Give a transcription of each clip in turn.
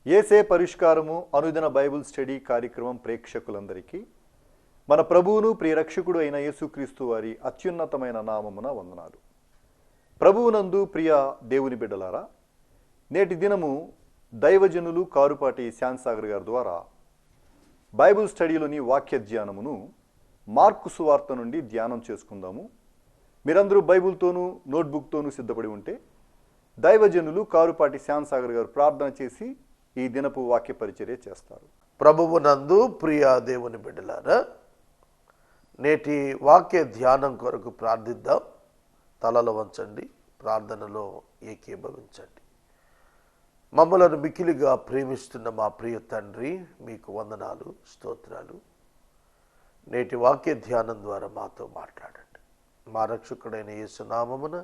ఏసే పరిష్కారము అనుదిన Bible study కార్యక్రమం ప్రేక్షకులందరికీ మన ప్రభువును ప్రియరక్షకుడు అయిన యేసుక్రీస్తు వారి అత్యున్నతమైన నామమున వందనాలు. ప్రభువునందు ప్రియ దేవుని బిడ్డలారా, నేటి దినము దైవజనులు కారుపాటి శ్యాన్సాగర్ గారి ద్వారా బైబిల్ స్టడీలోని వాక్య ధ్యానమును మార్కు సువార్త నుండి ధ్యానం చేసుకుందాము. మీరందరూ బైబిల్తోనూ నోట్బుక్తోనూ సిద్ధపడి ఉంటే దైవజనులు కారుపాటి శ్యాన్సాగర్ గారు ప్రార్థన చేసి ఈ దినపు వాక్య పరిచర్య చేస్తారు. ప్రభువునందు ప్రియ దేవుని బిడ్డలారా, నేటి వాక్య ధ్యానం కొరకు ప్రార్థిద్దాం. తలలు వంచండి, ప్రార్థనలో ఏకీభవించండి. మమ్మలను మికిలిగా ప్రేమిస్తున్న మా ప్రియ తండ్రి, మీకు వందనాలు, స్తోత్రాలు. నేటి వాక్య ధ్యానం ద్వారా మాతో మాట్లాడండి. మా రక్షకుడైన యేసు నామమున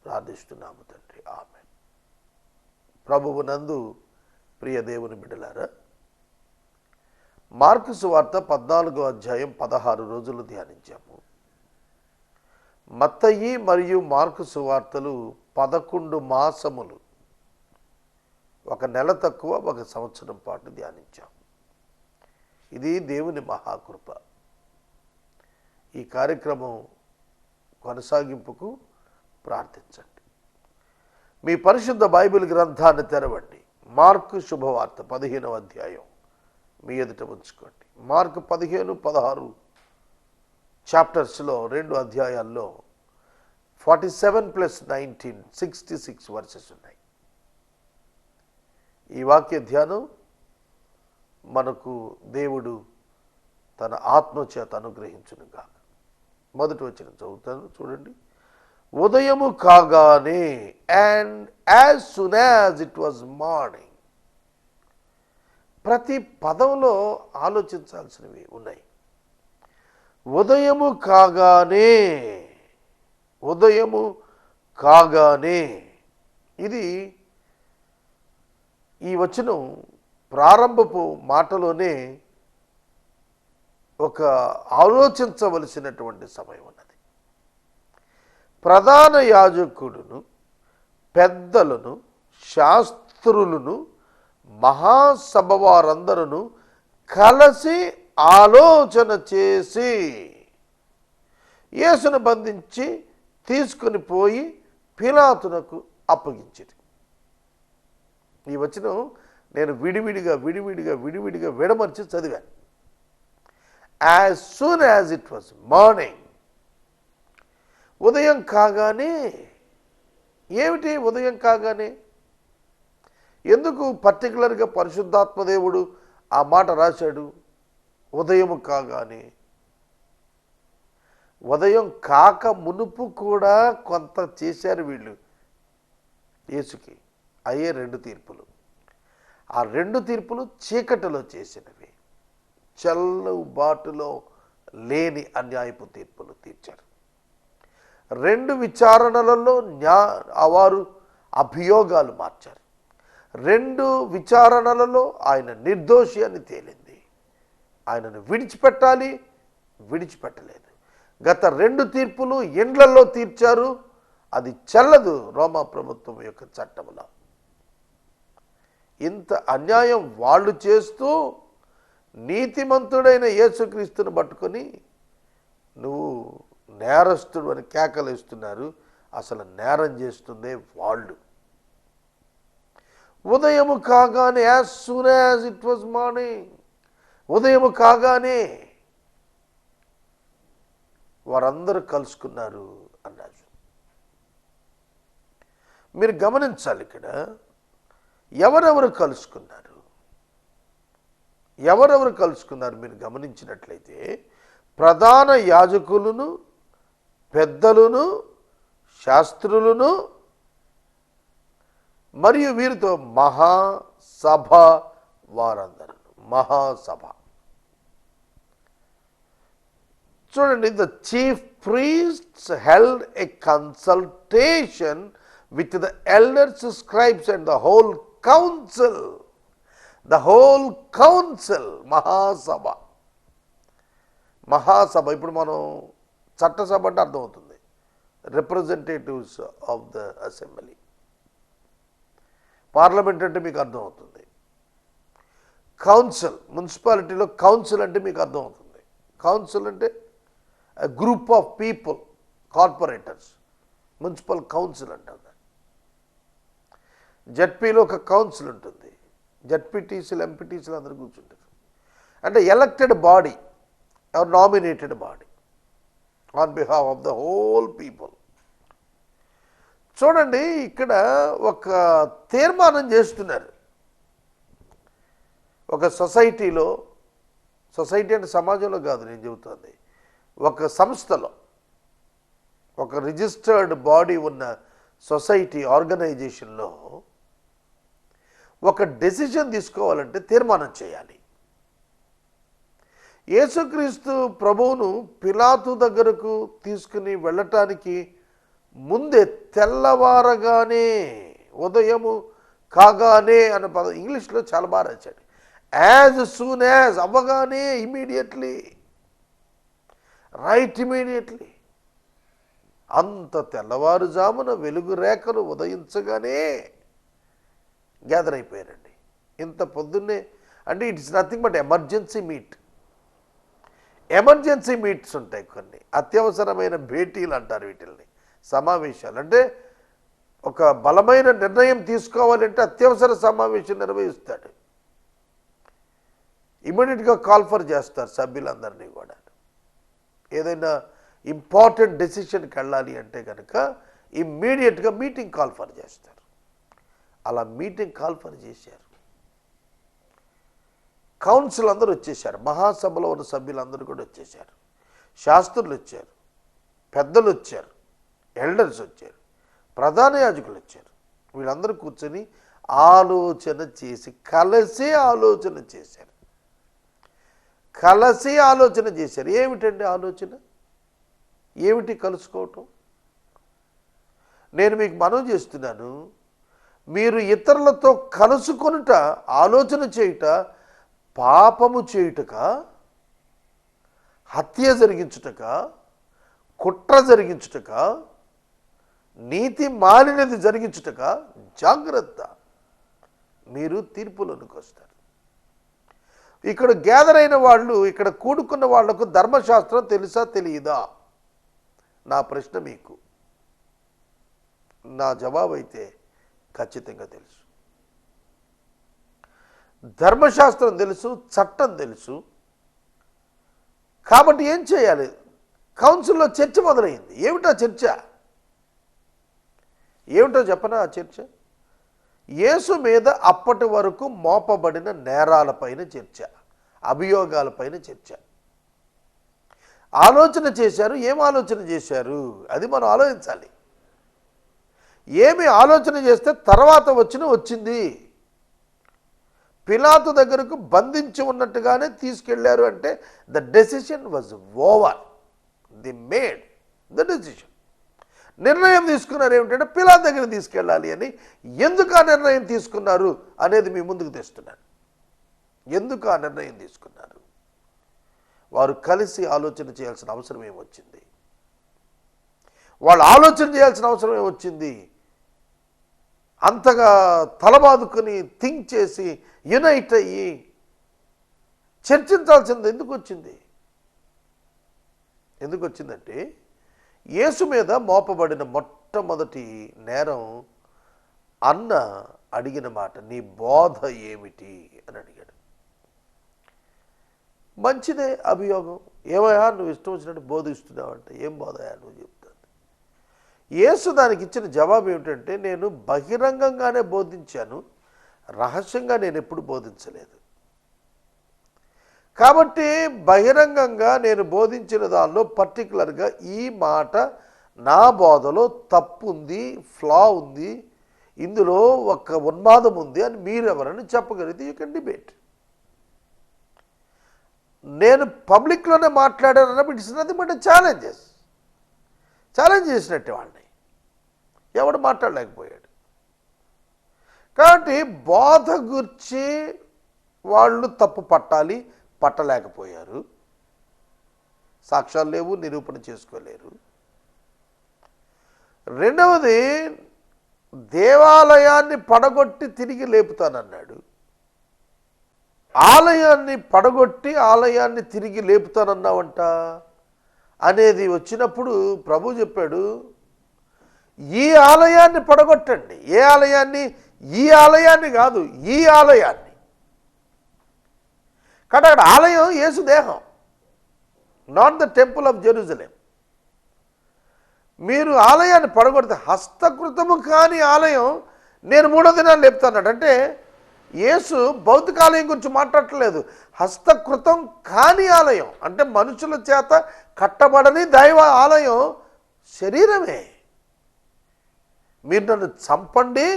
ప్రార్థిస్తున్నాము తండ్రి, ఆమేన్. ప్రభువునందు ప్రియ దేవుని బిడ్డలారా, మార్కు సువార్త 14వ అధ్యాయం 16 రోజులు ధ్యానించాము. మత్తయి మరియు మార్కు సువార్తలు 11 మాసములు, 1 నెల తక్కువ, 1 సంవత్సరం పాటు ధ్యానించాము. ఇది దేవుని మహాకృప. ఈ కార్యక్రమం కొనసాగింపుకు ప్రార్థించండి. మీ పరిశుద్ధ బైబిల్ గ్రంథాన్ని తెరవండి. మార్కు శుభవార్త 15వ అధ్యాయం మీ ఎదుట ఉంచుకోండి. మార్కు 15, 16 చాప్టర్స్లో 2 అధ్యాయాల్లో 47 + 19 66 వర్సెస్ ఉన్నాయి. ఈ వాక్య ధ్యానం మనకు దేవుడు తన ఆత్మచేత అనుగ్రహించునుగా. మొదటి వచనం చదువుతాను, చూడండి. ఉదయము కాగానే, and as soon as it was morning. ప్రతి పదంలో ఆలోచించాల్సినవి ఉన్నాయి. ఉదయము కాగానే, ఉదయము కాగానే, ఇది ఈ వచనం ప్రారంభపు మాటలోనే ఒక ఆలోచించవలసినటువంటి సమయం ఉన్నది. ప్రధాన యాజకుడును, పెద్దలను, శాస్త్రులను, మహాసభ వారందరూ కలిసి ఆలోచన చేసి యేసును బంధించి తీసుకుని పోయి పిలాతునకు అప్పగించింది. ఈ వచనం నేను విడివిడిగా విడమర్చి చదివాను. As soon as it was morning. ఉదయం కాగానే. ఏమిటి ఉదయం కాగానే? ఎందుకు పర్టికులర్గా పరిశుద్ధాత్మదేవుడు ఆ మాట రాశాడు? ఉదయము కాగానే. ఉదయం కాక మునుపు కూడా కొంత చేశారు వీళ్ళు యేసుకి. అయ్యే 2 తీర్పులు. ఆ 2 తీర్పులు చీకటిలో చేసినవి, చెల్లుబాటులో లేని అన్యాయపు తీర్పులు తీర్చారు. 2 విచారణలలో వారు అభియోగాలు మార్చారు. 2 విచారణలలో ఆయన నిర్దోషి అని తేలింది. ఆయనను విడిచిపెట్టాలి, విడిచిపెట్టలేదు. గత 2 తీర్పులు ఇండ్లలో తీర్చారు. అది చెల్లదు రోమా ప్రభుత్వం యొక్క చట్టములో. ఇంత అన్యాయం వాళ్ళు చేస్తూ నీతిమంతుడైన యేసుక్రీస్తుని పట్టుకొని నువ్వు నేరస్తుడు అని కేకలేస్తున్నారు. అసలు నేరం చేస్తుందే వాళ్ళు. ఉదయము కాగానే, as soon as it was morning. ఉదయము కాగానే వారందరూ కలుసుకున్నారు అన్నారు. మీరు గమనించాలి, ఇక్కడ ఎవరెవరు కలుసుకున్నారు, ఎవరెవరు కలుసుకున్నారు మీరు గమనించినట్లయితే, ప్రధాన యాజకులను, పెద్దలను, శాస్త్రులను, మరియు వీరితో మహాసభ వారందరూ. మహాసభ చూడండి. The chief priests held a consultation with the elders, scribes and the whole council. The whole council. మహాసభ. మహాసభ ఇప్పుడు మనం చట్టసభ అంటే అర్థమవుతుంది, representatives of the assembly. Parliament అంటే మీకు అర్థమవుతుంది. కౌన్సిల్, మున్సిపాలిటీలో కౌన్సిల్ అంటే మీకు అర్థమవుతుంది. కౌన్సిల్ అంటే group of people, corporators, municipal council అంటారు. జడ్పీలో ఒక కౌన్సిల్ ఉంటుంది, జడ్పీటీసీలు ఎంపీటీసీలు అందరూ కూర్చుంటారు. అంటే elected body or nominated body on behalf of the whole people. చూడండి, ఇక్కడ ఒక తీర్మానం చేస్తున్నారు. ఒక సొసైటీలో, సొసైటీ అంటే సమాజంలో కాదు నేను చెబుతుంది, ఒక సంస్థలో, ఒక రిజిస్టర్డ్ బాడీ ఉన్న సొసైటీ ఆర్గనైజేషన్లో ఒక డెసిషన్ తీసుకోవాలంటే తీర్మానం చేయాలి. యేసుక్రీస్తు ప్రభువును పిలాతు దగ్గరకు తీసుకుని వెళ్ళటానికి ముందే తెల్లవారగానే, ఉదయము కాగానే అన్న పదం ఇంగ్లీష్లో చాలా బాగా రాశాడు. యాజ్ సూన్ యాజ్, అవ్వగానే, ఇమీడియట్లీ, రైట్ ఇమీడియట్లీ. అంత తెల్లవారుజామున వెలుగు రేఖలు ఉదయించగానే గ్యాదర్ అయిపోయారండి. ఇంత పొద్దున్నే అంటే it's nothing but emergency meet. Emergency meets ఉంటాయి కొన్ని, అత్యవసరమైన భేటీలు అంటారు వీటిల్ని, సమావేశాలు. అంటే ఒక బలమైన నిర్ణయం తీసుకోవాలంటే అత్యవసర సమావేశం నిర్వహిస్తాడు. ఇమ్మీడియట్గా కాల్ఫర్ చేస్తారు సభ్యులందరినీ కూడా. ఏదైనా ఇంపార్టెంట్ డెసిషన్కి వెళ్ళాలి అంటే కనుక ఇమ్మీడియట్గా మీటింగ్ కాల్ఫర్ చేస్తారు. అలా మీటింగ్ కాల్ఫర్ చేశారు. కౌన్సిల్ అందరూ వచ్చేసారు, మహాసభలో ఉన్న సభ్యులందరూ కూడా వచ్చేసారు, శాస్త్రులు వచ్చారు, పెద్దలు వచ్చారు, ఎల్డర్స్ వచ్చారు, ప్రధాన యాజకులు వచ్చారు. వీళ్ళందరూ కూర్చొని ఆలోచన చేసి, కలిసి ఆలోచన చేశారు. కలిసి ఆలోచన చేశారు. ఏమిటండి ఆలోచన? ఏమిటి కలుసుకోవటం? నేను మీకు మనవి చేస్తున్నాను, మీరు ఇతరులతో కలుసుకొనుట, ఆలోచన చేయుట, పాపము చేయుటక, హత్య జరిగించుటక, కుట్ర జరిగించుటక, నీతి మాలినది జరిగించుటక జాగ్రత్త, మీరు తీర్పులోనికి వస్తారు. ఇక్కడ గ్యాదర్ అయిన వాళ్ళు, ఇక్కడ కూడుకున్న వాళ్లకు ధర్మశాస్త్రం తెలుసా తెలియదా? నా ప్రశ్న మీకు. నా జవాబు అయితే ఖచ్చితంగా తెలుసు. ధర్మశాస్త్రం తెలుసు, చట్టం తెలుసు. కాబట్టి ఏం చేయాలి? కౌన్సిల్లో చర్చ మొదలైంది. ఏమిటా చర్చ? ఏమిటో చెప్పనా ఆ చర్చ? యేసు మీద అప్పటి వరకు మోపబడిన నేరాలపైన చర్చ, అభియోగాలపైన చర్చ. ఆలోచన చేశారు. ఏం ఆలోచన చేశారు అది మనం ఆలోచించాలి. ఏమి ఆలోచన చేస్తే తర్వాత వచ్చింది. పిలాతు దగ్గరకు బంధించి ఉన్నట్టుగానే తీసుకెళ్లారు అంటే the decision was over. The made the decision. నిర్ణయం తీసుకున్నారు ఏమిటంటే పిలాతు దగ్గర తీసుకెళ్ళాలి అని. ఎందుకు ఆ నిర్ణయం తీసుకున్నారు అనేది మీ ముందుకు తెస్తున్నాను. ఎందుకు ఆ నిర్ణయం తీసుకున్నారు? వారు కలిసి ఆలోచన చేయాల్సిన అవసరం ఏమొచ్చింది? వాళ్ళు ఆలోచన చేయాల్సిన అవసరం ఏమొచ్చింది? అంతగా తలబాదుకుని థింక్ చేసి యునైట్ అయ్యి చర్చించాల్సింది ఎందుకు వచ్చింది? ఎందుకు వచ్చిందంటే యేసు మీద మోపబడిన మొట్టమొదటి నేరం అన్న అడిగిన మాట, నీ బోధ ఏమిటి అని అడిగాడు. మంచిదే అభియోగం. ఏమయ్యా నువ్వు ఇష్టం వచ్చినట్టు బోధిస్తున్నావు అంటే, ఏం బోధయా నువ్వు చెప్తాను. యేసు దానికి ఇచ్చిన జవాబు ఏమిటంటే, నేను బహిరంగంగానే బోధించాను, రహస్యంగా నేను ఎప్పుడు బోధించలేదు. కాబట్టి బహిరంగంగా నేను బోధించిన దానిలో పర్టికులర్గా ఈ మాట నా బోధలో తప్పు ఉంది, ఫ్లా ఉంది, ఇందులో ఒక ఉన్మాదం ఉంది అని మీరెవరని చెప్పగలిగితే యూ కెన్ డిబేట్. నేను పబ్లిక్లోనే మాట్లాడాను అన్నప్పుడు ఇట్స్ నథింగ్ బట్ ఛాలెంజ్ చేసినట్టే వాళ్ళని. ఎవడు మాట్లాడలేకపోయాడు. కాబట్టి బోధ గురించి వాళ్ళు తప్పు పట్టలేకపోయారు. సాక్ష్యాలు లేవు, నిరూపణ చేసుకోలేరు. రెండవది, దేవాలయాన్ని పడగొట్టి తిరిగి లేపుతానన్నాడు. ఆలయాన్ని పడగొట్టి ఆలయాన్ని తిరిగి లేపుతానన్నావంట అనేది వచ్చినప్పుడు ప్రభు చెప్పాడు, ఈ ఆలయాన్ని పడగొట్టండి. ఏ ఆలయాన్ని? ఈ ఆలయాన్ని కాదు, ఈ ఆలయాన్ని. కాబట్టి అక్కడ ఆలయం యేసు దేహం, not the temple of Jerusalem. మీరు ఆలయాన్ని పడగొడితే హస్తకృతము కాని ఆలయం నేను 3వ దినాన్ని లేపుతాన్నాడు. అంటే యేసు భౌతిక ఆలయం గురించి మాట్లాడట్లేదు, హస్తకృతం కాని ఆలయం. అంటే మనుషుల చేత కట్టబడని దైవ ఆలయం శరీరమే. మీరు నన్ను చంపండి,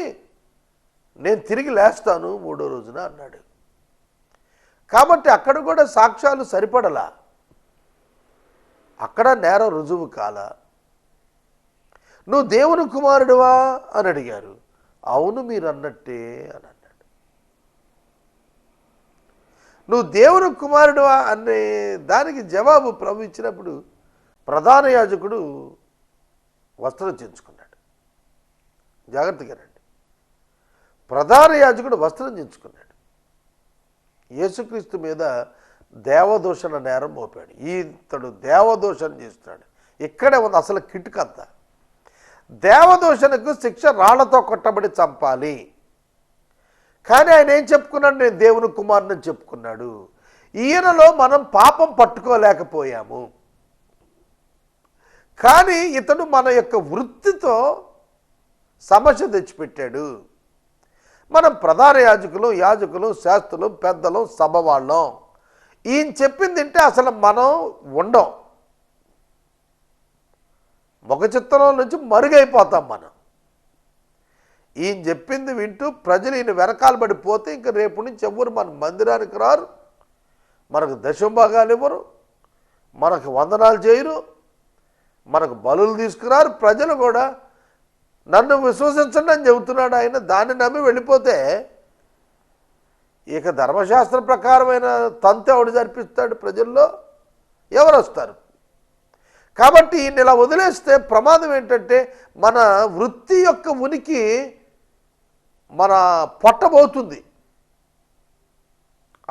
నేను తిరిగి లేస్తాను 3వ రోజున అన్నాడు. కాబట్టి అక్కడ కూడా సాక్ష్యాలు సరిపడలా, అక్కడ నేరం రుజువు కాల. నువ్వు దేవుని కుమారుడువా అని అడిగారు. అవును మీరు అన్నట్టే అని అన్నాడు. నువ్వు దేవుని కుమారుడువా అనే దానికి జవాబు ప్రభు ఇచ్చినప్పుడు ప్రధాన యాజకుడు వస్త్రం చించుకున్నాడు. జాగ్రత్తగా రండి. ప్రధాన యాజకుడు వస్త్రం చించుకున్నాడు. యేసుక్రీస్తు మీద దేవదూషణ నేరం మోపాడు. ఇతడు దేవదూషణ చేస్తున్నాడు. ఇక్కడే ఉంది అసలు కిటుకంతా. దేవదూషణకు శిక్ష రాళ్లతో కొట్టబడి చంపాలి. కానీ ఆయన ఏం చెప్పుకున్నాడు? నేను దేవుని కుమారుని చెప్పుకున్నాడు. ఈయనలో మనం పాపం పట్టుకోలేకపోయాము. కానీ ఇతడు మన యొక్క వృత్తితో సమస్య తెచ్చిపెట్టాడు. మనం ప్రధాన యాజకులు, శాస్త్రులు, పెద్దలు, సభ వాళ్ళం. ఈయన చెప్పింది వింటే అసలు మనం ఉండం, ముఖ చిత్రంలో నుంచి మరుగైపోతాం మనం. ఈయన చెప్పింది వింటూ ప్రజలు ఈయన వెనకాల పడిపోతే ఇంక రేపు నుంచి ఎవరు మన మందిరానికి రారు, మనకు దశంభాగాలు ఇవ్వరు, మనకు వందనాలు చేయరు, మనకు బలులు తీసుకురారు. ప్రజలు కూడా నన్ను విశ్వసించండి అని చెబుతున్నాడు ఆయన. దాన్ని నమ్మి వెళ్ళిపోతే ఇక ధర్మశాస్త్ర ప్రకారమైన తంతు ఎవడు జరిపిస్తాడు? ప్రజల్లో ఎవరు వస్తారు? కాబట్టి ఈయన ఇలా వదిలేస్తే ప్రమాదం ఏంటంటే మన వృత్తి యొక్క ఉనికి మన పొట్టబోతుంది.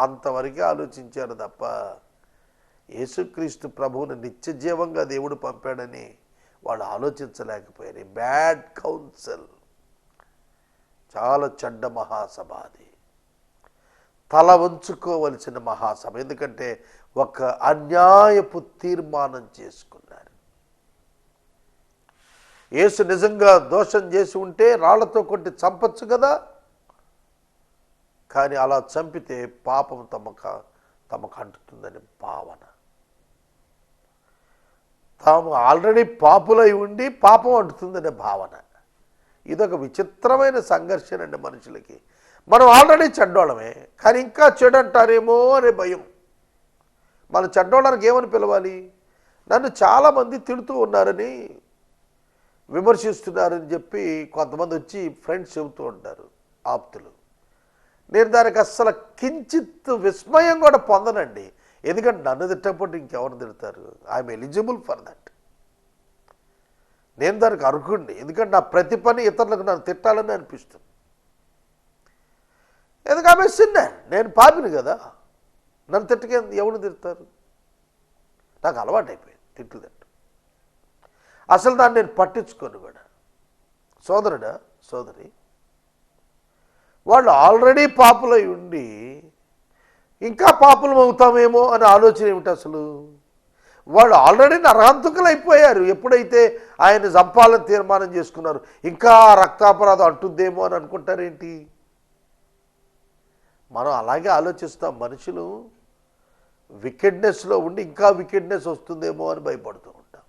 అంతవరకే ఆలోచించారు తప్ప యేసుక్రీస్తు ప్రభువుని నిత్య జీవంగా దేవుడు పంపాడని వాళ్ళు ఆలోచించలేకపోయారు. బ్యాడ్ కౌన్సిల్, చాలా చెడ్డ మహాసభ అది. తల వంచుకోవలసిన మహాసభ. ఎందుకంటే ఒక అన్యాయపు తీర్మానం చేసుకున్నారు. యేసు నిజంగా దోషం చేసి ఉంటే రాళ్లతో కొట్టి చంపచ్చు కదా, కానీ అలా చంపితే పాపం తమకు అంటుతుందని భావన. తాము ఆల్రెడీ పాపులై ఉండి పాపం అంటుతుందనే భావన. ఇదొక విచిత్రమైన సంఘర్షణ అండి మనుషులకి. మనం ఆల్రెడీ చెడ్డోళ్ళమే, కానీ ఇంకా చెడు అంటారేమో అనే భయం. మన చెడ్డోళ్ళకి ఏమని పిలవాలి? నన్ను చాలామంది తిడుతూ ఉన్నారని, విమర్శిస్తున్నారని చెప్పి కొంతమంది వచ్చి ఫ్రెండ్స్ చెబుతూ ఉంటారు, ఆప్తులు. నేను దానికి అస్సలు కించిత్ విస్మయం కూడా పొందనండి. ఎందుకంటే నన్ను తిట్టకపోతే ఇంకెవరు తిడతారు? I'm eligible for that. నేను దానికి అర్హుడిని. ఎందుకంటే నా ప్రతి పని ఇతరులకు నన్ను తిట్టాలని అనిపిస్తుంది. ఎందుకు ఆమె సిన్నర్, నేను పాపిని కదా, నన్ను తిట్టకే ఎవరు తిడతారు? నాకు అలవాటు అయిపోయింది తిట్లు తిట్టు. అసలు దాన్ని నేను పట్టించుకోను కూడా. సోదరుడా, సోదరి, వాళ్ళు ఆల్రెడీ పాపులై ఉండి ఇంకా పాపులం అవుతామేమో అనే ఆలోచన ఏమిటి అసలు? వాళ్ళు ఆల్రెడీ నరహంతకులు అయిపోయారు. ఎప్పుడైతే ఆయన చంపాలని తీర్మానం చేసుకున్నారు, ఇంకా రక్తాపరాధం అంటుందేమో అని అనుకుంటారేంటి? మనం అలాగే ఆలోచిస్తాం. మనుషులు వికెడ్నెస్లో ఉండి ఇంకా వికెడ్నెస్ వస్తుందేమో అని భయపడుతూ ఉంటాం.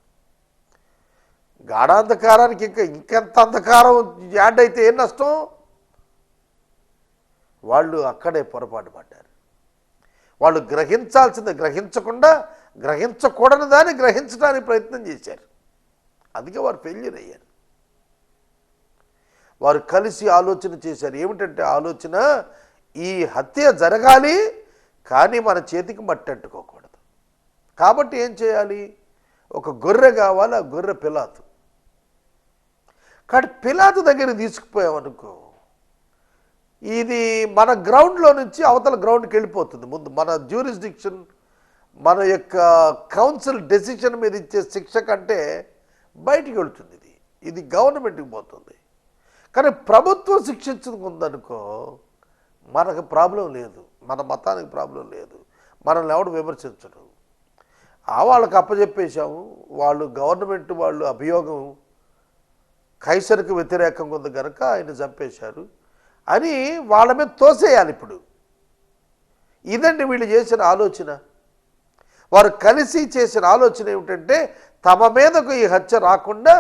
గాఢాంధకారానికి ఇంకెంత అంధకారం యాడ్ అయితే ఏం నష్టం? వాళ్ళు అక్కడే పొరపాటు పడ్డారు. వాళ్ళు గ్రహించాల్సింది గ్రహించకుండా గ్రహించకూడని దాన్ని గ్రహించడానికి ప్రయత్నం చేశారు. అందుకే వారు ఫెయిల్యూర్ అయ్యారు. వారు కలిసి ఆలోచన చేశారు. ఏమిటంటే ఆలోచన, ఈ హత్య జరగాలి కానీ మన చేతికి మట్టి అంటుకోకూడదు. కాబట్టి ఏం చేయాలి? ఒక గొర్రె కావాలి. ఆ గొర్రె పిలాతు. కానీ పిలాతు దగ్గర తీసుకుపోయామనుకో, ఇది మన గ్రౌండ్లో నుంచి అవతల గ్రౌండ్కి వెళ్ళిపోతుంది. ముందు మన జ్యూరిస్డిక్షన్, మన యొక్క కౌన్సిల్ డెసిషన్ మీద ఇచ్చే శిక్ష కంటే బయటికి వెళ్తుంది. ఇది గవర్నమెంట్కి పోతుంది. కానీ ప్రభుత్వం శిక్షించుకుందనుకో మనకు ప్రాబ్లం లేదు, మన మతానికి ప్రాబ్లం లేదు, మనల్ని ఎవడు విమర్శించడు. వాళ్ళకి అప్పచెప్పేశాము, వాళ్ళు గవర్నమెంట్ వాళ్ళు అభియోగం కైసర్కి వ్యతిరేకంగా ఉంది కనుక ఆయన చంపేశారు అని వాళ్ళ మీద తోసేయాలి. ఇప్పుడు ఇదండి వీళ్ళు చేసిన ఆలోచన. వారు కలిసి చేసిన ఆలోచన ఏమిటంటే తమ మీదకు ఈ హత్య రాకుండా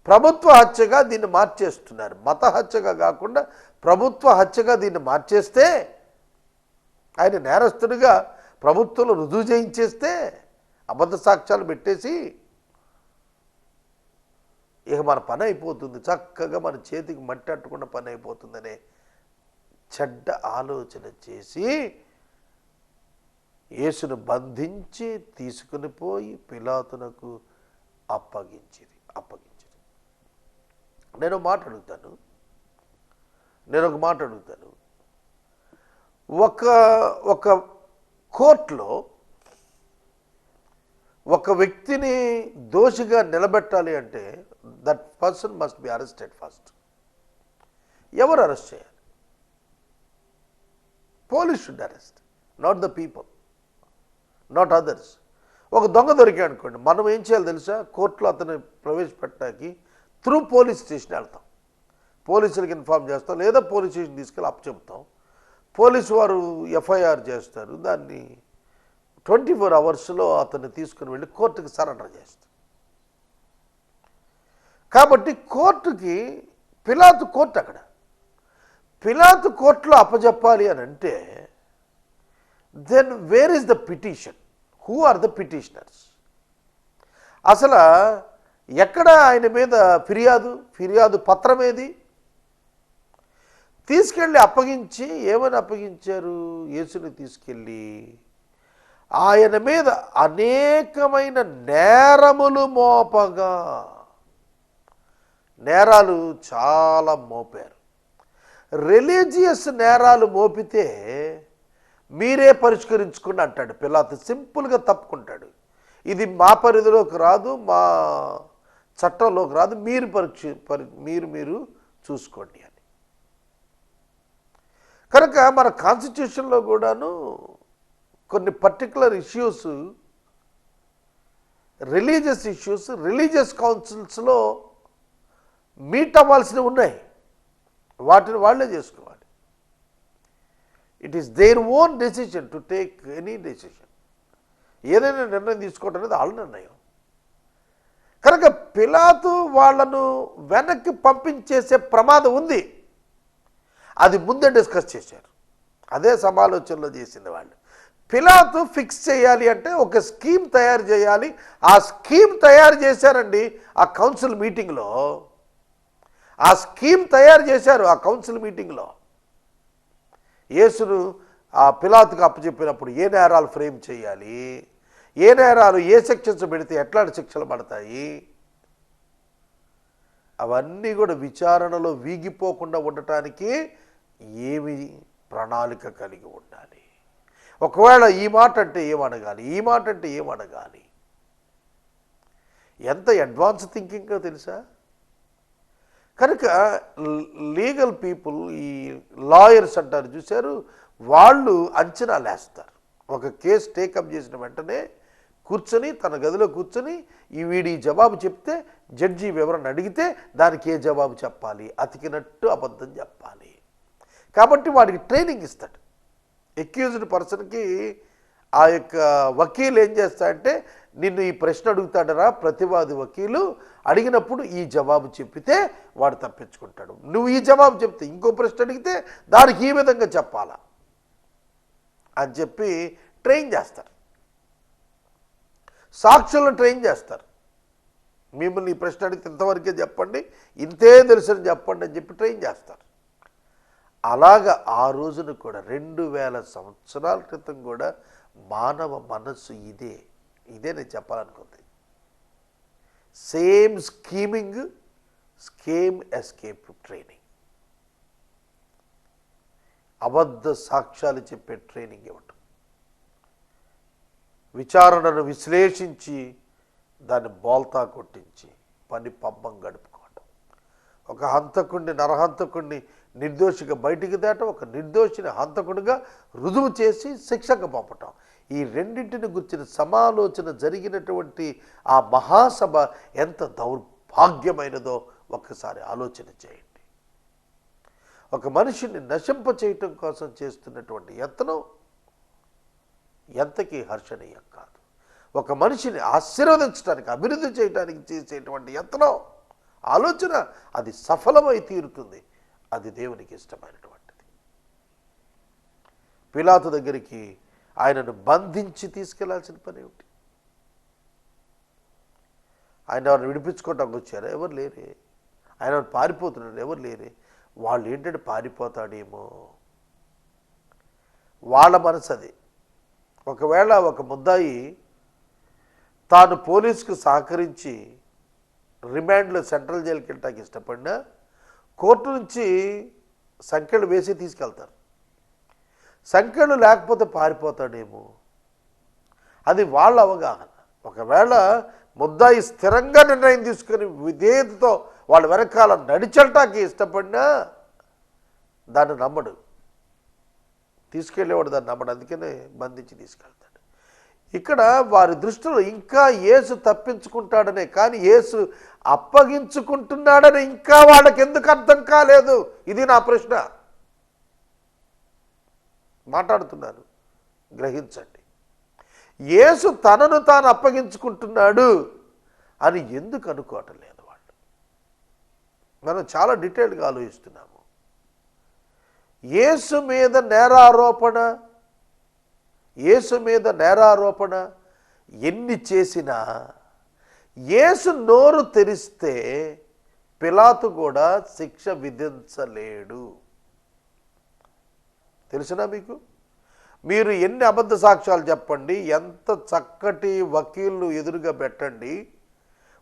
ప్రభుత్వ హత్యగా దీన్ని మార్చేస్తున్నారు. మత హత్యగా కాకుండా ప్రభుత్వ హత్యగా దీన్ని మార్చేస్తే, ఆయన నేరస్తుడిగా ప్రభుత్వంలో రుజువు చేయించేస్తే, అబద్ధ సాక్ష్యాలు పెట్టేసి ఇక మన పని అయిపోతుంది, చక్కగా మన చేతికి మట్టి అట్టకుండా పని అయిపోతుందనే చెడ్డ ఆలోచన చేసి యేసును బంధించి తీసుకుని పోయి పిలాతునకు అప్పగించింది. నేను ఒక మాట అడుగుతాను. ఒక కోర్టులో ఒక వ్యక్తిని దోషిగా నిలబెట్టాలి అంటే that person must be arrested first. ఎవరు అరెస్ట్ చేయాలి? Police should arrest, not the people, not others. ఒక దొంగ దొరికాడు అనుకోండి, మనం ఏం చేయాలి తెలుసా? కోర్టులో అతన్ని ప్రవేశపెట్టడానికి త్రూ పోలీస్ స్టేషన్ వెళ్తాం, పోలీసులకు ఇన్ఫార్మ్ చేస్తాం, లేదా పోలీస్ స్టేషన్ తీసుకెళ్ళి అప్పచెప్తాం. పోలీసు వారు ఎఫ్ఐఆర్ చేస్తారు, దాన్ని 24 అవర్స్లో అతన్ని తీసుకుని వెళ్ళి కోర్టుకి సరెండర్ చేస్తారు. కాబట్టి కోర్టుకి పిలాతు కోర్టు, అక్కడ పిలాతు కోర్టులో అప్పచెప్పాలి అని అంటే then where is the petition? Who are the petitioners? అసలు ఎక్కడ ఆయన మీద ఫిర్యాదు పత్రం ఏది? తీసుకెళ్ళి అప్పగించి ఏమని అప్పగించారు? యేసుని తీసుకెళ్ళి ఆయన మీద అనేకమైన నేరములు మోపగా, నేరాలు చాలా మోపారు. రిలీజియస్ నేరాలు మోపితే మీరే పరిష్కరించుకుని అంటాడు పిలాతు. సింపుల్గా తప్పుకుంటాడు. ఇది మా పరిధిలోకి రాదు, మా చట్టంలోకి రాదు, మీరు చూసుకోండి అని. కనుక మన కాన్స్టిట్యూషన్లో కూడాను కొన్ని particular issues, religious issues, religious కౌన్సిల్స్లో మీట్ అవ్వాల్సినవి ఉన్నాయి. వాటిని వాళ్ళే చేసుకోవాలి. It is their own decision to take any decision. ఏదైనా నిర్ణయం తీసుకోవడం అనేది వాళ్ళ నిర్ణయం. కనుక పిలాతు వాళ్ళను వెనక్కి పంపించేసే ప్రమాదం ఉంది. అది ముందే డిస్కస్ చేశారు, అదే సమాలోచనలో చేసింది వాళ్ళు. పిలాతు ఫిక్స్ చేయాలి అంటే ఒక స్కీమ్ తయారు చేయాలి. ఆ స్కీమ్ తయారు చేశారండి ఆ కౌన్సిల్ మీటింగ్లో. ఆ స్కీమ్ తయారు చేశారు ఆ కౌన్సిల్ మీటింగ్లో. యేసును ఆ పిలాతుకు అప్పచెప్పినప్పుడు ఏ నేరాలు ఫ్రేమ్ చేయాలి, ఏ నేరాలు ఏ సెక్షన్స్ పెడితే ఎట్లాంటి శిక్షలు పడతాయి, అవన్నీ కూడా విచారణలో వీగిపోకుండా ఉండటానికి ఏమి ప్రణాళిక కలిగి ఉండాలి. ఒకవేళ ఈ మాట అంటే ఏమనగాలి, ఈ మాట అంటే ఏమనగాలి. ఎంత అడ్వాన్స్ థింకింగ్గా తెలుసా? కనుక లీగల్ పీపుల్, ఈ లాయర్స్ అంటారు చూశారు, వాళ్ళు అంచనాలు వేస్తారు. ఒక కేసు టేకప్ చేసిన వెంటనే కూర్చొని తన గదిలో కూర్చొని వీడి జవాబు చెప్తే జడ్జి వివరణ అడిగితే దానికి ఏ జవాబు చెప్పాలి, అతికినట్టు అబద్ధం చెప్పాలి. కాబట్టి వాడికి ట్రైనింగ్ ఇస్తాడు. ఎక్యూజ్డ్ పర్సన్కి ఆ యొక్క వకీలు ఏం చేస్తాడంటే, నిన్ను ఈ ప్రశ్న అడుగుతాడరా ప్రతివాది వకీలు, అడిగినప్పుడు ఈ జవాబు చెప్పితే వాడు తప్పించుకుంటాడు. నువ్వు ఈ జవాబు చెప్తే ఇంకో ప్రశ్న అడిగితే దానికి ఈ విధంగా చెప్పాలా అని చెప్పి ట్రైన్ చేస్తారు. సాక్షులను ట్రైన్ చేస్తారు. మిమ్మల్ని ఈ ప్రశ్న అడిగితే ఇంతవరకే చెప్పండి, ఇంతే తెలుసని చెప్పండి అని చెప్పి ట్రైన్ చేస్తారు. అలాగా ఆ రోజున కూడా 2000 సంవత్సరాల క్రితం కూడా మానవ మనస్సు ఇదే నేను చెప్పాలనుకుంది. Same scheming, scam escape training. అబద్ధ సాక్ష్యాలు చెప్పే ట్రైనింగ్ ఇవ్వటం, విచారణను విశ్లేషించి దాన్ని బోల్తా కొట్టించి పని పబ్బం గడుపుకోవటం, ఒక హంతకుడిని నరహంతకుడిని నిర్దోషిగా బయటికి తేటం, ఒక నిర్దోషిని హంతకుడిగా రుజువు చేసి శిక్షకు పంపటం, ఈ రెండింటిని గుర్చిన సమాలోచన జరిగినటువంటి ఆ మహాసభ ఎంత దౌర్భాగ్యమైనదో ఒక్కసారి ఆలోచన చేయండి. ఒక మనిషిని నశింప చేయటం కోసం చేస్తున్నటువంటి యత్నం ఎంతకీ హర్షణీయం కాదు. ఒక మనిషిని ఆశీర్వదించడానికి, అభివృద్ధి చేయడానికి చేసేటువంటి యత్నం, ఆలోచన అది సఫలమై తీరుతుంది. అది దేవునికి ఇష్టమైనటువంటిది. పిలాతు దగ్గరికి ఆయనను బంధించి తీసుకెళ్లాల్సిన పని ఏమిటి? ఆయన ఎవరిని విడిపించుకోవటానికి వచ్చారా? ఎవరు లేరే. ఆయన పారిపోతున్నాడు, ఎవరు లేరే. వాళ్ళు ఏంటంటే పారిపోతాడేమో, వాళ్ళ మనసు అది. ఒకవేళ ఒక ముద్దాయి తాను పోలీసుకు సహకరించి రిమాండ్లో సెంట్రల్ జైలుకి వెళ్ళటానికి ఇష్టపడినా కోర్టు నుంచి సంఖ్యలు వేసి తీసుకెళ్తారు. సంఖ్యలు లేకపోతే పారిపోతాడేమో, అది వాళ్ళ అవగాహన. ఒకవేళ ముద్దాయి స్థిరంగా నిర్ణయం తీసుకుని విధేయతతో వాళ్ళ వెనకాల నడిచెళ్ళటానికి ఇష్టపడినా దాన్ని నమ్మడు, తీసుకెళ్ళేవాడు దాన్ని నమ్మడు, అందుకనే బంధించి తీసుకెళ్తాడు. ఇక్కడ వారి దృష్టిలో ఇంకా యేసు తప్పించుకుంటాడనే, కానీ యేసు అప్పగించుకుంటున్నాడని ఇంకా వాళ్ళకి ఎందుకు అర్థం కాలేదు? ఇది నా ప్రశ్న. మాట్లాడుతున్నాను, గ్రహించండి. యేసు తనను తాను అప్పగించుకుంటున్నాడు అని ఎందుకు అనుకోవటం లేదు వాళ్ళు? మనం చాలా డీటెయిల్గా ఆలోచిస్తున్నాము. యేసు మీద నేరారోపణ ఎన్ని చేసినా యేసు నోరు తెరిస్తే పిలాతు కూడా శిక్ష విధించలేడు. తెలుసునా మీకు? మీరు ఎన్ని అబద్ధ సాక్ష్యాలు చెప్పండి, ఎంత చక్కటి వకీళ్ళు ఎదురుగా పెట్టండి,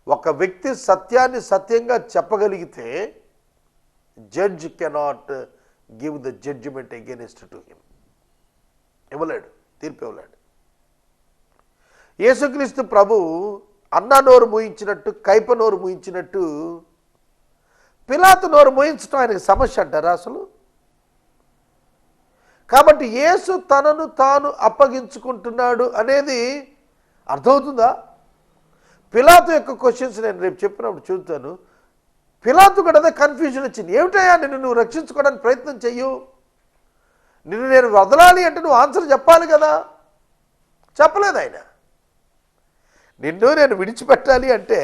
ఒక వ్యక్తి సత్యాన్ని సత్యంగా చెప్పగలిగితే judge cannot give the judgement against to him. ఇవ్వలేడు, తీర్పు ఇవ్వలేడు. యేసుక్రీస్తు ప్రభు అన్న నోరు మూయించినట్టు, కైప నోరు మూయించినట్టు పిలాతు నోరు మూయించడం ఆయనకి సమస్య అంటారా అసలు? కాబట్టి యేసు తనను తాను అప్పగించుకుంటున్నాడు అనేది అర్థమవుతుందా? పిలాతు యొక్క క్వశ్చన్స్ నేను రేపు చెప్పినప్పుడు చూస్తాను. పిలాతు కూడా అదే కన్ఫ్యూజన్ వచ్చింది. ఏమిటయ్యా, నిన్ను నువ్వు రక్షించుకోవడానికి ప్రయత్నం చెయ్యు, నిన్ను నేను వదలాలి అంటే నువ్వు ఆన్సర్ చెప్పాలి కదా. చెప్పలేదు ఆయన. నిన్ను నేను విడిచిపెట్టాలి అంటే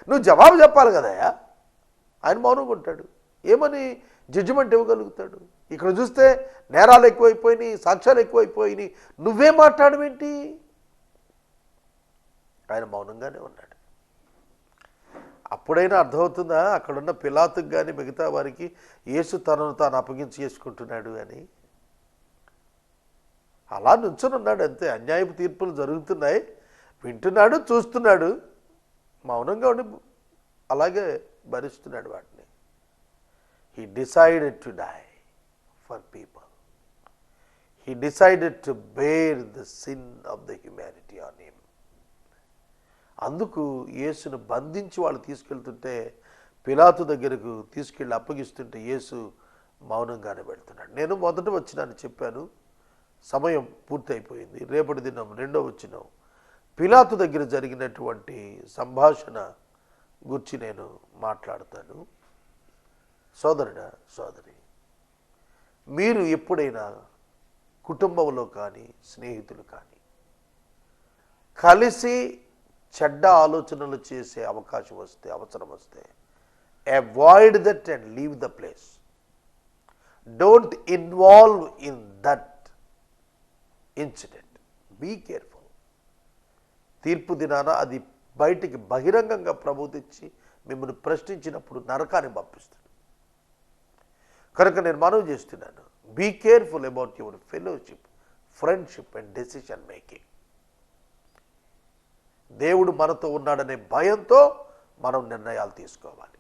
నువ్వు జవాబు చెప్పాలి కదయ్యా. ఆయన మౌనంగా ఉంటాడు. ఏమని జడ్జిమెంట్ ఇవ్వగలుగుతాడు? ఇక్కడ చూస్తే నేరాలు ఎక్కువైపోయినాయి, సాక్ష్యాలు ఎక్కువైపోయినాయి, నువ్వే మాట్లాడమేంటి? ఆయన మౌనంగానే ఉన్నాడు. అప్పుడైనా అర్థమవుతుందా అక్కడున్న పిలాతుకు కానీ మిగతా వారికి యేసు తనను తాను అప్పగించి చేసుకుంటున్నాడు అని? అలా నుంచొని ఉన్నాడు అంతే. అన్యాయపు తీర్పులు జరుగుతున్నాయి, వింటున్నాడు, చూస్తున్నాడు, మౌనంగా ఉండి అలాగే భరిస్తున్నాడు వాటిని. He decided to die for people. He decided to bear the sin of the humanity on him. అందుకు యేసును బంధించి వాళ్ళు తీసుకెళ్తుంటే, పిలాతు దగ్గరకు తీసుకెళ్ళి అప్పగిస్తుంటే యేసు మౌనంగానే పెడుతున్నాడు. నేను మొదట వచ్చినాను చెప్పాను, సమయం పూర్తయిపోయింది. రేపటి దినం రెండో వచ్చినాం పిలాతు దగ్గర జరిగినటువంటి సంభాషణ గురించి నేను మాట్లాడతాను. సోదరుడా, సోదరి, మీరు ఎప్పుడైనా కుటుంబంలో కానీ స్నేహితులు కానీ కలిసి చెడ్డ ఆలోచనలు చేసే అవకాశం వస్తే, అవసరం వస్తే, avoid that and leave the place. Don't involve in that incident. Be careful. తీర్పు దినాన అది బయటికి బహిరంగంగా ప్రభు తెచ్చి మిమ్మల్ని ప్రశ్నించినప్పుడు నరకాన్ని పంపిస్తాడు. కనుక నేను మనవి చేస్తున్నాను, be careful about your fellowship, friendship and decision making. దేవుడు మనతో ఉన్నాడనే భయంతో మనం నిర్ణయాలు తీసుకోవాలి.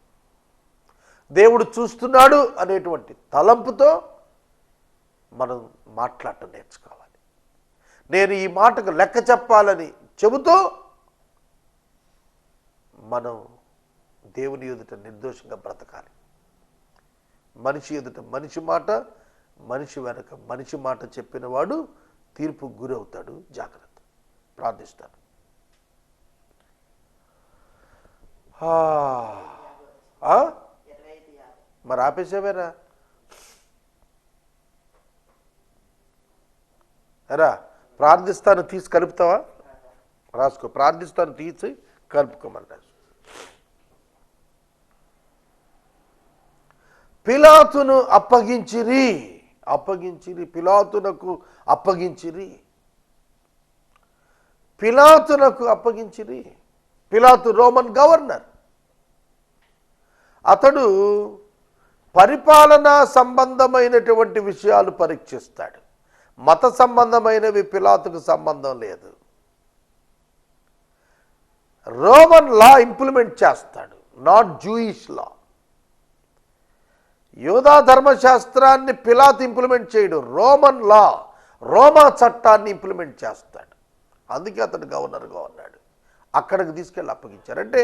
దేవుడు చూస్తున్నాడు అనేటువంటి తలంపుతో మనం మాట్లాడటం నేర్చుకోవాలి. నేను ఈ మాటకు లెక్క చెప్పాలని చెబుతూ మనం దేవుని ఎదుట నిర్దోషంగా బ్రతకాలి. మనిషి ఎదుట మనిషి మాట, మనిషి వెనక మనిషి మాట చెప్పిన వాడు తీర్పుకు గురవుతాడు. జాగ్రత్త. ప్రార్థిస్తాను. మరి ఆపేసావేరా? ఎరా ప్రార్థిస్తాను తీసి కలుపుతావా? రాసుకో. ప్రార్థిస్తాను తీసి కలుపుకోమని రాసు. పిలాతును అప్పగించిరి, పిలాతునకు అప్పగించిరి, పిలాతునకు అప్పగించిరి. పిలాతు రోమన్ గవర్నర్. అతడు పరిపాలనా సంబంధమైనటువంటి విషయాలు పరీక్షిస్తాడు. మత సంబంధమైనవి పిలాతుకు సంబంధం లేదు. రోమన్ లా ఇంప్లిమెంట్ చేస్తాడు, నాట్ జూయిష్ లా. యూదా ధర్మశాస్త్రాన్ని పిలాతు ఇంప్లిమెంట్ చేయడు. రోమన్ లా, రోమా చట్టాన్ని ఇంప్లిమెంట్ చేస్తాడు. అందుకే అతడు గవర్నర్గా ఉన్నాడు. అక్కడికి తీసుకెళ్ళి అప్పగించారు. అంటే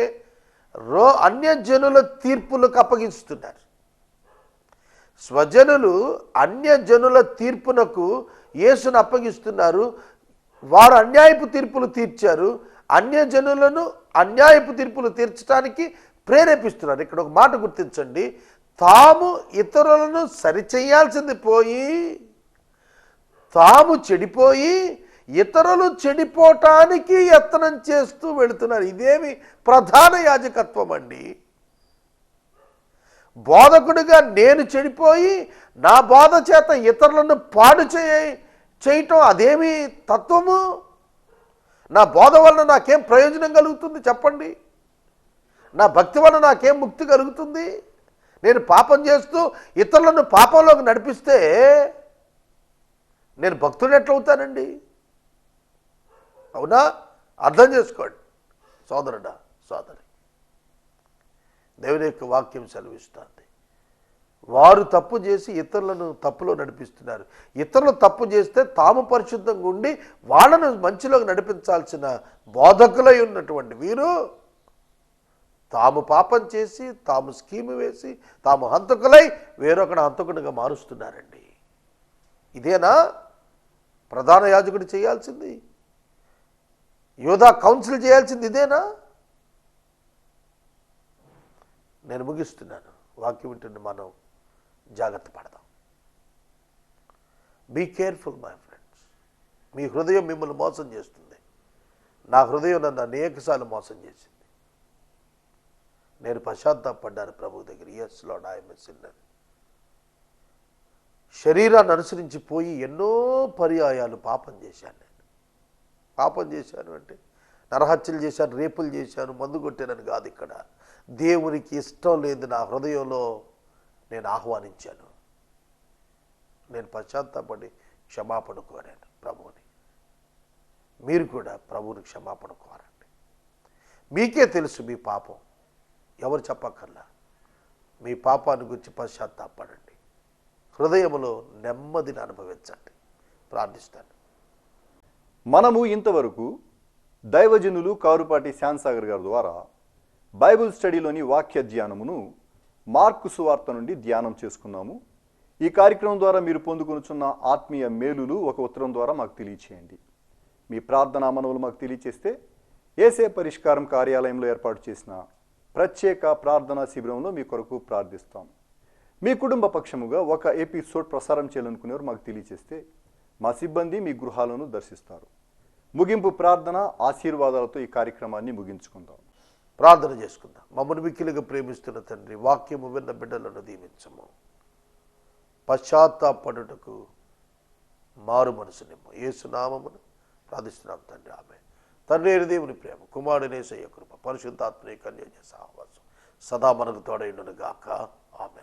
అన్యజనుల తీర్పులకు అప్పగిస్తున్నారు. స్వజనులు అన్యజనుల తీర్పునకు యేసును అప్పగిస్తున్నారు. వారు అన్యాయపు తీర్పులు తీర్చారు. అన్యజనులను అన్యాయపు తీర్పులు తీర్చడానికి ప్రేరేపిస్తున్నారు. ఇక్కడ ఒక మాట గుర్తించండి. తాము ఇతరులను సరిచేయాల్సింది పోయి తాము చెడిపోయి ఇతరులు చెడిపోవటానికి యత్నం చేస్తూ వెళుతున్నారు. ఇదేమి ప్రధాన యాజకత్వం అండి? బోధకుడిగా నేను చెడిపోయి నా బోధ చేత ఇతరులను పాడు చేయటం అదేమి తత్వము? నా బోధ వలన నాకేం ప్రయోజనం కలుగుతుంది చెప్పండి? నా భక్తి వలన నాకేం ముక్తి కలుగుతుంది? నేను పాపం చేస్తూ ఇతరులను పాపంలోకి నడిపిస్తే నేను భక్తుడు ఎట్లవుతానండి? అవునా? అర్థం చేసుకోండి సోదరుడా, సోదరి. దేవుని యొక్క వాక్యం సెలవిస్తుంది. వారు తప్పు చేసి ఇతరులను తప్పులో నడిపిస్తున్నారు. ఇతరులు తప్పు చేస్తే తాము పరిశుద్ధంగా ఉండి వాళ్ళను మంచిలోకి నడిపించాల్సిన బోధకులై ఉన్నటువంటి వీరు తాము పాపం చేసి, తాము స్కీము వేసి, తాము హంతకులై వేరొకడు హంతకుడిగా మారుస్తున్నారండి. ఇదేనా ప్రధాన యాజకుడు చేయాల్సింది? యూదా కౌన్సిల్ చేయాల్సింది ఇదేనా? నేను ముగిస్తున్నాను. వాక్యం వింటున్న మనం జాగ్రత్త పడదాం. Be careful my friends. మీ హృదయం మిమ్మల్ని మోసం చేస్తుంది. నా హృదయం నన్ను అనేకసార్లు మోసం చేసింది. నేను పశ్చాత్తాపడ్డాను ప్రభు దగ్గర. Yes Lord, I am a sinner. శరీరాన్ని అనుసరించి పోయి ఎన్నో పర్యాయాలు పాపం చేశాను. నేను పాపం చేశాను అంటే నరహత్యలు చేశాను, రేపులు చేశాను, మందు కొట్టానని కాదు. ఇక్కడ దేవునికి ఇష్టం లేదు నా హృదయంలో నేను ఆహ్వానించాను. నేను పశ్చాత్తాపడి క్షమాపణ కోరాను ప్రభువుని. మీరు కూడా ప్రభువుని క్షమాపణ కోరండి. మీకే తెలుసు మీ పాపం, ఎవరు చెప్పక్కర్లా. మీ పాపాన్ని గురించి పశ్చాత్తాపడండి. హృదయంలో నెమ్మదిని అనుభవించండి. ప్రార్థిస్తాను. మనము ఇంతవరకు దైవజనులు కారుపాటి శ్యాన్సాగర్ గారి ద్వారా బైబిల్ స్టడీలోని వాక్య ధ్యానమును మార్కు సువార్త నుండి ధ్యానం చేసుకున్నాము. ఈ కార్యక్రమం ద్వారా మీరు పొందుకొనుచున్న ఆత్మీయ మేలులు ఒక ఉత్తరం ద్వారా మాకు తెలియచేయండి. మీ ప్రార్థనా మనవులు మాకు తెలియచేస్తే ఏసే పరిష్కారం కార్యాలయంలో ఏర్పాటు చేసిన ప్రత్యేక ప్రార్థనా శిబిరంలో మీ కొరకు ప్రార్థిస్తాం. మీ కుటుంబ పక్షముగా ఒక ఎపిసోడ్ ప్రసారం చేయాలనుకునేవారు మాకు తెలియచేస్తే మా సిబ్బంది మీ గృహాలను దర్శిస్తారు. ముగింపు ప్రార్థన ఆశీర్వాదాలతో ఈ కార్యక్రమాన్ని ముగించుకుందాం. ప్రార్థన చేసుకుందాం. మమ్మల్ని మిక్కిలిగా ప్రేమిస్తున్న తండ్రి, వాక్యము విన్న బిడ్డలను దీవించము. పశ్చాత్తాపడుటకు మారు మనసునిమ్ము. యేసు నామమున ప్రార్థిస్తున్నాం తండ్రి, ఆమేన్. తండ్రి అయిన దేవుని ప్రేమ, కుమారుని యేసయ్య కృప, పరిశుద్ధాత్మ కన్య సహవాసం సదా మనకు తోడైండును గాక. ఆమేన్.